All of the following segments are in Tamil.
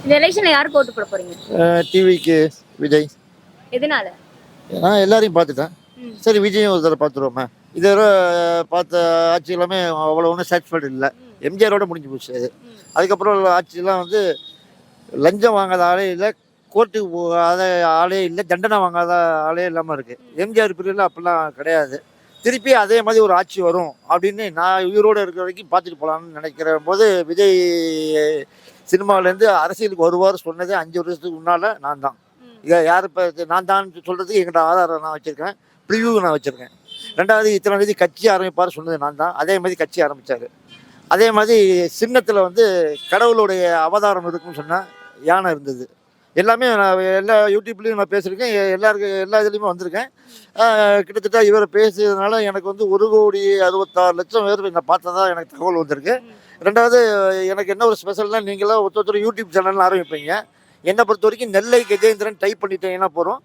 இந்த எலெக்ஷன்ல யாருக்கு ஓட்டு போட போறீங்க? டிவிக்கு விஜய். எதனால? நான் எல்லாரையும் பார்த்துட்டேன். சரி விஜயும் ஒரு தடவை பார்த்துருவோமே. இது வரை பார்த்த ஆட்சி எல்லாமே அவ்வளோ ஒன்றும் சாட்டிஸ்ஃபைடு இல்லை. எம்ஜிஆரோட முடிஞ்சு போச்சு அது. அதுக்கப்புறம் உள்ள ஆட்சியெல்லாம் வந்து லஞ்சம் வாங்காத ஆளே இல்லை, கோர்ட்டுக்கு போகாத ஆளே இல்லை, தண்டனை வாங்காத ஆளே இல்லாமல் இருக்குது. எம்ஜிஆர் பீரியடில் அப்படிலாம் கிடையாது. திருப்பி அதே மாதிரி ஒரு ஆட்சி வரும் அப்படின்னு நான் உயிரோடு இருக்கிற வரைக்கும் பார்த்துட்டு போகலான்னு நினைக்கிற போது விஜய் சினிமாவிலேருந்து அரசியலுக்கு வருவார் சொன்னதே 5 வருஷத்துக்கு முன்னால் நான் தான். இதை யார் இப்போ நான் தான் சொல்கிறதுக்கு எங்கிட்ட ஆதாரம் நான் வச்சுருக்கேன், ப்ரிவியூ நான் வச்சுருக்கேன். 2வது இத்தனை தேதி கட்சி ஆரம்பிப்பார் சொன்னது நான் தான். அதே மாதிரி கட்சி ஆரம்பித்தார். அதே மாதிரி சின்னத்தில் வந்து கடவுளுடைய அவதாரம் இருக்குன்னு சொன்னால் யானை இருந்தது. எல்லாமே நான் எல்லா யூடியூப்லேயும் நான் பேசியிருக்கேன், எல்லா இதுலேயுமே வந்திருக்கேன். கிட்டத்தட்ட இவரை பேசுறதுனால எனக்கு வந்து 1,66,00,000 பேர் என்னை பார்த்ததா எனக்கு தகவல் வந்திருக்கு. 2வது எனக்கு என்ன ஒரு ஸ்பெஷல்னால், நீங்களாம் ஒருத்தர் யூடியூப் சேனல்னு ஆரம்பிப்பீங்க. என்னை பொறுத்த வரைக்கும் நெல்லை கஜேந்திரன் டைப் பண்ணிட்டீங்கன்னா போகிறோம்.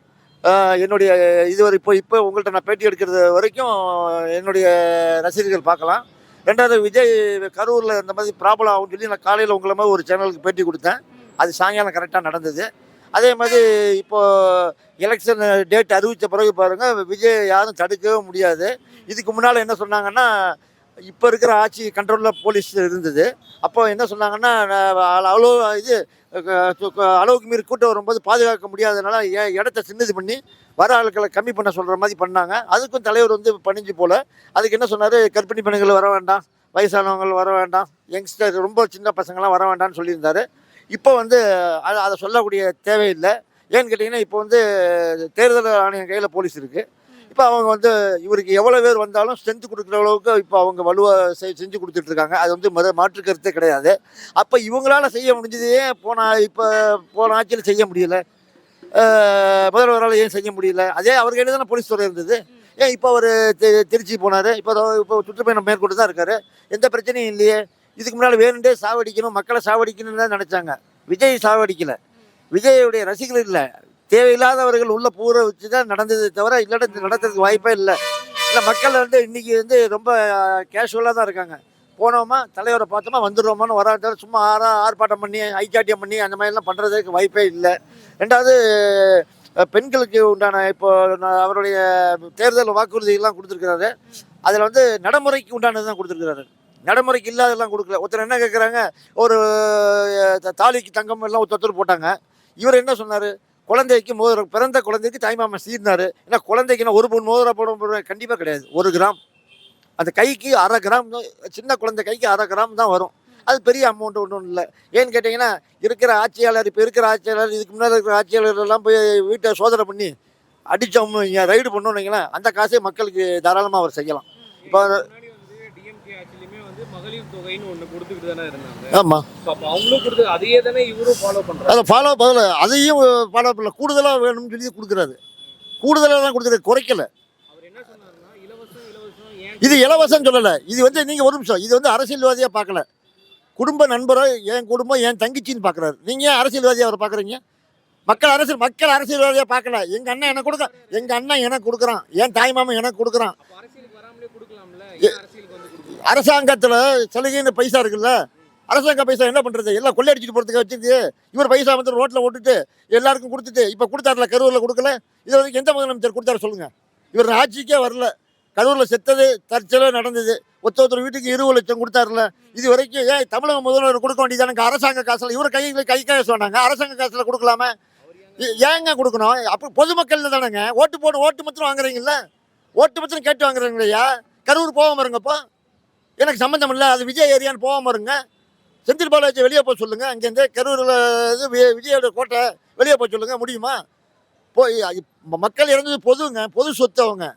என்னுடைய இதுவரை இப்போ உங்கள்கிட்ட நான் பேட்டி எடுக்கிறது வரைக்கும் என்னுடைய ரசிகர்கள் பார்க்கலாம். 2வது விஜய் கரூரில் இந்த மாதிரி ப்ராப்ளம் ஆகும்னு சொல்லி நான் காலையில் உங்களை மாதிரி ஒரு சேனலுக்கு பேட்டி கொடுத்தேன். அது சாயங்காலம் கரெக்டாக நடந்தது. அதே மாதிரி இப்போது எலெக்ஷன் டேட் அறிவித்த பிறகு பாருங்கள், விஜய் யாரும் தடுக்கவே முடியாது. இதுக்கு முன்னால் என்ன சொன்னாங்கன்னா, இப்போ இருக்கிற ஆட்சி கண்ட்ரோலில் போலீஸ் இருந்தது. அப்போ என்ன சொன்னாங்கன்னா, அவ்வளோ இது அளவுக்கு மீறி கூட்டம் வரும்போது பாதுகாக்க முடியாதனால இடத்த சின்னது பண்ணி வர ஆட்களை கம்மி பண்ண சொல்கிற மாதிரி பண்ணாங்க. அதுக்கும் தலைவர் வந்து பணிஞ்சு போல். அதுக்கு என்ன சொன்னார், கர்ப்பிணி பெண்கள் வர வேண்டாம், வயசானவங்க வர வேண்டாம், யங்ஸ்டர் ரொம்ப சின்ன பசங்கள்லாம் வர வேண்டாம்னு சொல்லியிருந்தார். இப்போ வந்து அதை சொல்லக்கூடிய தேவையில்லை. ஏன்னு கேட்டிங்கன்னா, இப்போ வந்து தேர்தல் ஆணையம் கையில் போலீஸ் இருக்குது. இப்போ அவங்க வந்து இவருக்கு எவ்வளோ பேர் வந்தாலும் ஸ்ட்ரென்த்து கொடுக்குற அளவுக்கு இப்போ அவங்க வலுவாக செஞ்சு கொடுத்துட்ருக்காங்க. அது வந்து மாற்று கருத்தே கிடையாது. அப்போ இவங்களால செய்ய முடிஞ்சதே போன ஆட்சியில் செய்ய முடியல, முதல்வரால் ஏன் செய்ய முடியல? அதே அவர் கையில் தானே போலீஸ் துறை இருந்தது. ஏன் இப்போ அவர் திருச்சி போனார், இப்போ சுற்றுப்பயணம் மேற்கொண்டு தான் இருக்கார், எந்த பிரச்சனையும் இல்லையே. இதுக்கு முன்னால் வேணுண்டே சாவடிக்கணும், மக்களை சாவடிக்கணும்னு தான் நினச்சாங்க. விஜய் சாவடிக்கலை, விஜயுடைய ரசிகர்கள் இல்லை, தேவையில்லாதவர்கள் உள்ள பூர வச்சு தான் நடந்தது தவிர இல்லாட்ட நடத்துறதுக்கு வாய்ப்பே இல்லை. இல்லை, மக்கள் வந்து இன்றைக்கி வந்து ரொம்ப கேஷுவலாக தான் இருக்காங்க. போனோமா தலைவரை பார்த்தோமா வந்துடுவோமான்னு வராத, சும்மா ஆர்ப்பாட்டம் பண்ணி ஐச்சாட்டியம் பண்ணி அந்த மாதிரிலாம் பண்ணுறதுக்கு வாய்ப்பே இல்லை. 2வது பெண்களுக்கு உண்டான இப்போ அவருடைய தேர்தல் வாக்குறுதிகள்லாம் கொடுத்துருக்கிறாரு. அதில் வந்து நடைமுறைக்கு உண்டானது தான் கொடுத்துருக்கிறாரு, நடைமுறைக்கு இல்லாதெல்லாம் கொடுக்கல. ஒருத்தர் என்ன கேட்குறாங்க, ஒரு தாலிக்கு தங்கம் எல்லாம் ஒருத்தர் போட்டாங்க. இவர் என்ன சொன்னார், குழந்தைக்கு மோதிரம், பிறந்த குழந்தைக்கு தாய்மாமன் சீர்னார். ஏன்னா குழந்தைக்கு என்ன 1 பவுன் மோதிரம் போட கண்டிப்பாக கிடையாது, 1 கிராம். அந்த கைக்கு 1/2 கிராம், சின்ன குழந்தை கைக்கு 1/2 கிராம் தான் வரும். அது பெரிய அமௌண்ட் ஒன்றும் இல்லை. ஏன்னு கேட்டிங்கன்னா, இருக்கிற ஆட்சியாளர், இப்போ இருக்கிற ஆட்சியாளர், இதுக்கு முன்னாடி இருக்கிற ஆட்சியாளர்கள்லாம் போய் வீட்டை சோதனை பண்ணி அடித்தோம் ரைடு பண்ணோன்னு வைங்களேன், அந்த காசே மக்களுக்கு தாராளமாக அவர் செய்யலாம். இப்போ மகளிர் தொகைன்னு ஒன்று கொடுத்துக்கிட்டு தானே இருந்தாங்க. ஆமாம், அப்போ அவங்களும் கொடுத்து அதையே தானே இவரும் ஃபாலோ பண்ணுறாரு. அதை ஃபாலோ பண்ணல, அதையும் ஃபாலோ பண்ணல, கூடுதலாக வேணும்னு சொல்லி கொடுக்குறாரு. கூடுதலாக தான் கொடுக்குறாரு, குறைக்கல. அவர் என்ன சொன்னாருன்னா, இலவசம் ஏன் இது இலவசம் சொல்லலை. இது வந்து நீங்கள் ஒரு நிமிஷம், இது வந்து அரசியல்வாதியாக பார்க்கல, குடும்ப நண்பரோ என் குடும்பம் என் தங்கச்சின்னு பார்க்குறாரு. நீங்கள் ஏன் அரசியல்வாதியாக அவரை பார்க்குறீங்க? மக்கள் அரசியல்வாதியாக பார்க்கல. எங்கள் அண்ணன் எனக்கு கொடுக்க, எங்கள் அண்ணன் எனக்கு கொடுக்குறான், என் தாய்மாமன் எனக்கு கொடுக்குறான். அரசியலுக்கு வராமலே கொடுக்கலாம்ல, அரசியலுக்கு வந்து அரசாங்கத்தில் சலுகைன்னு பைசா இருக்குல்ல, அரசாங்க பைசா என்ன பண்ணுறது, எல்லாம் கொள்ளையடிச்சிட்டு போகிறதுக்கு வச்சுருக்கு. இவர் பைசா வந்து ரோட்டில் ஓட்டுட்டு எல்லாருக்கும் கொடுத்துட்டு இப்போ கொடுத்தாருல, கரூரில் கொடுக்கல. இது வரைக்கும் எந்த முதலமைச்சர் கொடுத்தாரு சொல்லுங்கள்? இவர் ஆட்சிக்கே வரல. கரூரில் செத்தது தற்செயலாக நடந்தது. ஒருத்தர் வீட்டுக்கு 20 லட்சம் கொடுத்தாருல. இது வரைக்கும் ஏன் தமிழக முதல்வர் கொடுக்க வேண்டியதானங்க? அரசாங்க காசில் இவரை கை சொன்னாங்க, அரசாங்க காசில் கொடுக்கலாமா? ஏங்க கொடுக்கணும்? அப்போ பொதுமக்கள் தானேங்க ஓட்டு மாத்திரம் வாங்குறீங்களா? ஓட்டு மாத்திரம் கேட்டு வாங்குறீங்களையா? கரூர் போகாம இருங்கப்போ, எனக்கு சம்மந்தம் இல்லை, அது விஜய் ஏரியான்னு போகாம இருங்க. செந்தில் பாலாஜி வெளியே போக சொல்லுங்கள், அங்கேருந்து கரூரில் இது விஜயோட கோட்டை வெளியே போக சொல்லுங்கள். முடியுமா? போய் மக்கள் இறந்தது பொது சொத்து அவங்க,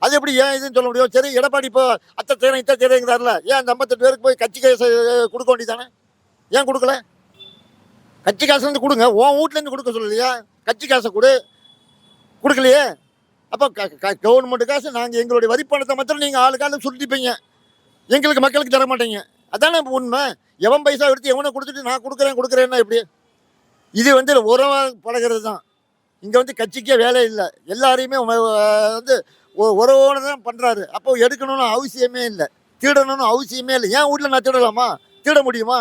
அது எப்படி ஏன் இதுன்னு சொல்ல முடியும்? சரி, எடப்பாடி இப்போ அத்தை தேரம் இத்த தேரங்கிறாருல, ஏன் அந்த 58 பேருக்கு போய் கட்சி காசு கொடுக்க வேண்டியதானே? ஏன் கொடுக்கல? கட்சி காசுலேருந்து கொடுங்க, உன் வீட்லேருந்து கொடுக்க சொல்லலையா? கட்சி காசை கொடுக்கலையே. அப்போ கவர்மெண்ட் காசு நாங்கள் எங்களுடைய வரிப்பணத்தை மாத்திரம் நீங்கள் ஆளுக்காலும் சுருட்டிப்பீங்க, எங்களுக்கு மக்களுக்கு தர மாட்டீங்க. அதானே உண்மை. எவன் பைசா எடுத்து எவனை கொடுத்துட்டு நான் கொடுக்குறேன்னா எப்படி? இது வந்து உறவாக பழகிறது தான். இங்கே வந்து கட்சிக்கே வேலை இல்லை, எல்லாரையுமே வந்து உறவோடு தான் பண்ணுறாரு. அப்போ எடுக்கணும்னு அவசியமே இல்லை, திருடணும்னு அவசியமே இல்லை. என் வீட்டில் நான் திருடலாமா? திருட முடியுமா?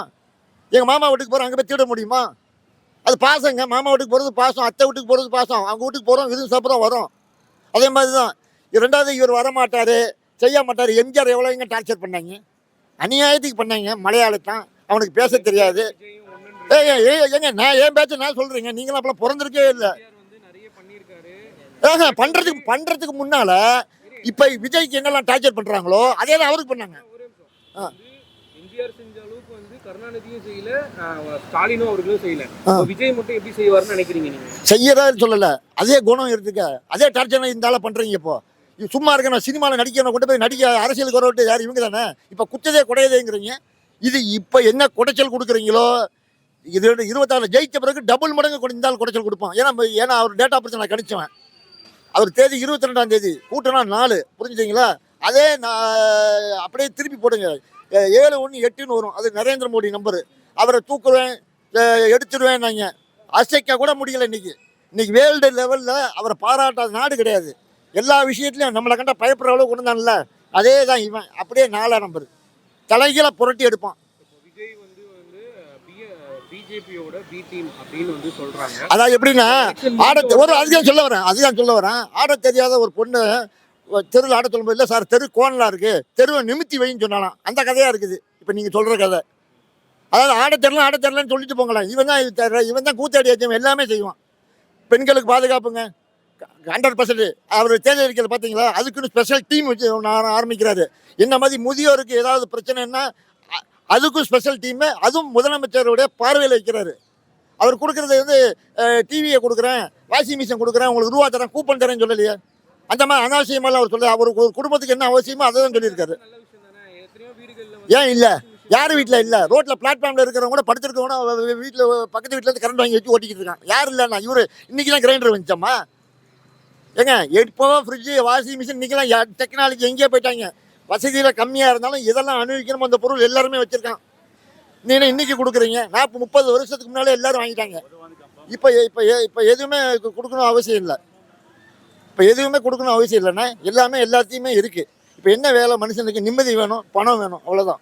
எங்கள் மாமா வீட்டுக்கு போகிறேன், அங்கே போய் திருட முடியுமா? அது பாசங்க. மாமா வீட்டுக்கு போகிறது பாசம், அத்தை வீட்டுக்கு போகிறது பாசம், அவங்க வீட்டுக்கு போகிறோம் விருந்து சாப்பிட்றோம் வரோம். அதே மாதிரி தான். ரெண்டாவது இவர் வரமாட்டார், செய்ய மாட்டார். எம்ஜிஆர் எவ்வளோ எங்க டார்ச்சர் பண்ணாங்க, அநியாயத்துக்கு பண்ணாங்க. மலையாளத்தான், அவனுக்கு பேச தெரியாது. விஜயும் ஒண்ணுன்ற ஏங்க நான் ஏன் பேச்ச நான் சொல்கிறேங்க, நீங்களும் அப்பெல்லாம் பிறந்திருக்கே இல்லை. எம்ஜிஆர் வந்து நிறைய பண்ணியிருக்காரு. பண்ணுறதுக்கு முன்னால் இப்போ விஜய்க்கு என்னெல்லாம் டார்ச்சர் பண்ணுறாங்களோ அதே தான் அவருக்கு பண்ணாங்க. ஒரே நிமிஷம். ஆ. வந்து எம்ஜிஆர் செஞ்ச அளவுக்கு வந்து கருணாநிதியும் செய்யல, ஸ்டாலினும் அவர்களும் செய்யல. ஆ. அப்ப விஜய் மட்டும் எப்படி செய்வாருன்னு நினைக்கிறீங்க நீங்க? செய்யறான்னு சொல்லலை, அதே குணம் இருக்குங்க. அதே டார்ச்சர் இருந்தாலும் பண்ணுறீங்க. இப்போ இது சும்மா இருக்கணும், சினிமாவில் நடிக்கணும், கொண்டு போய் நடிக்க அரசியலுக்கு வரவிட்டு யார் இவங்க தானே. இப்போ குச்சதே குடையதேங்கிறீங்க. இது இப்போ என்ன குடைச்சல் கொடுக்குறீங்களோ, இது 26 ஜெயிச்ச பிறகு டபுள் மடங்கு இருந்தாலும் குடைச்சல் கொடுப்பான். ஏன்னா அவர் டேட்டா பிரச்சனை நான் கணிச்சவன். அவர் தேதி 22ஆம் தேதி, கூட்டம்னா 4, புரிஞ்சுட்டீங்களா? அதே அப்படியே திருப்பி போடுங்க. 718ன்னு வரும், அது நரேந்திர மோடி நம்பரு. அவரை தூக்குவேன், எடுத்துடுவேன். நாங்கள் அசைக்க கூட முடியல. இன்னைக்கு வேர்ல்டு லெவலில் அவரை பாராட்டாத நாடு கிடையாது. எல்லா விஷயத்துலையும் நம்மளை கண்டா பயப்படுற அளவுக்கு கொண்டு வந்தான்ல, அதே தான் இவன். அப்படியே 4ஆம் நம்பர் தலைகீழ புரட்டி எடுப்பான். இப்போ விஜய் வந்து பிஜேபியோட பி டீம் அப்படின்னு வந்து சொல்றாங்க. அதாவது எப்படின்னா, அதுதான் சொல்ல வரேன். ஆட தெரியாத ஒரு பொண்ணு தெருவில் ஆட சொல்லும்போது, இல்லை சார் தெரு கோணலாக இருக்குது, தெருவை நிமித்தி வைன்னு சொன்னாலாம். அந்த கதையாக இருக்குது இப்போ நீங்கள் சொல்கிற கதை. அதாவது ஆட தெரியலன்னு சொல்லிட்டு போங்களாம். இவன் தான் கூத்தாடி வச்சவன், எல்லாமே செய்வான். பெண்களுக்கு பாதுகாப்புங்க 100%. அவர் தேர்தல் பார்த்தீங்களா, அதுக்குன்னு ஸ்பெஷல் டீம் வச்சு ஆரம்பிக்கிறாரு. என்ன மாதிரி முதியோருக்கு ஏதாவது பிரச்சனைன்னா அதுக்கும் ஸ்பெஷல் டீமு, அதுவும் முதலமைச்சருடைய பார்வையில் வைக்கிறாரு. அவர் கொடுக்குறது வந்து டிவியை கொடுக்குறேன், வாஷிங் மிஷின் கொடுக்குறேன், உங்களுக்கு ரூபா தரேன், கூப்பன் தரேன்னு சொல்லலையே. அந்த மாதிரி அனாவசியமெல்லாம் அவர் சொல்ல, அவர் ஒரு குடும்பத்துக்கு என்ன அவசியமோ அதை தான் சொல்லியிருக்காரு. நல்ல விஷயம் தானே. எத்தனையோ வீடுகள்ல ஏன் இல்லை, யார் வீட்டில் இல்லை? ரோட்டில் பிளாட்ஃபார்மில் இருக்கிறவங்க கூட படுத்துருக்கவங்க வீட்டில் பக்கத்து வீட்டில் இருந்து கரண்ட் வாங்கி வச்சு ஓட்டிக்கிட்டு இருக்கான். யார் இல்லைண்ணா? இவர் இன்றைக்கி தான் கிரைண்டர் வந்துச்சம்மா. ஏங்க இப்போ ஃப்ரிட்ஜு, வாஷிங் மிஷின், இன்றைக்கெல்லாம் டெக்னாலஜி எங்கேயோ போயிட்டாங்க. வசதியில் கம்மியாக இருந்தாலும் இதெல்லாம் அனுபவிக்கணும். அந்த பொருள் எல்லாருமே வச்சுருக்கான். நீங்கள் இன்றைக்கி கொடுக்குறீங்க, 30 வருஷத்துக்கு முன்னாலே எல்லோரும் வாங்கிட்டாங்க. இப்போ எதுவுமே கொடுக்கணும் அவசியம் இல்லை. எல்லாமே எல்லாத்தையுமே இருக்குது. இப்போ என்ன வேலை? மனுஷனுக்கு நிம்மதி வேணும், பணம் வேணும், அவ்வளோதான்.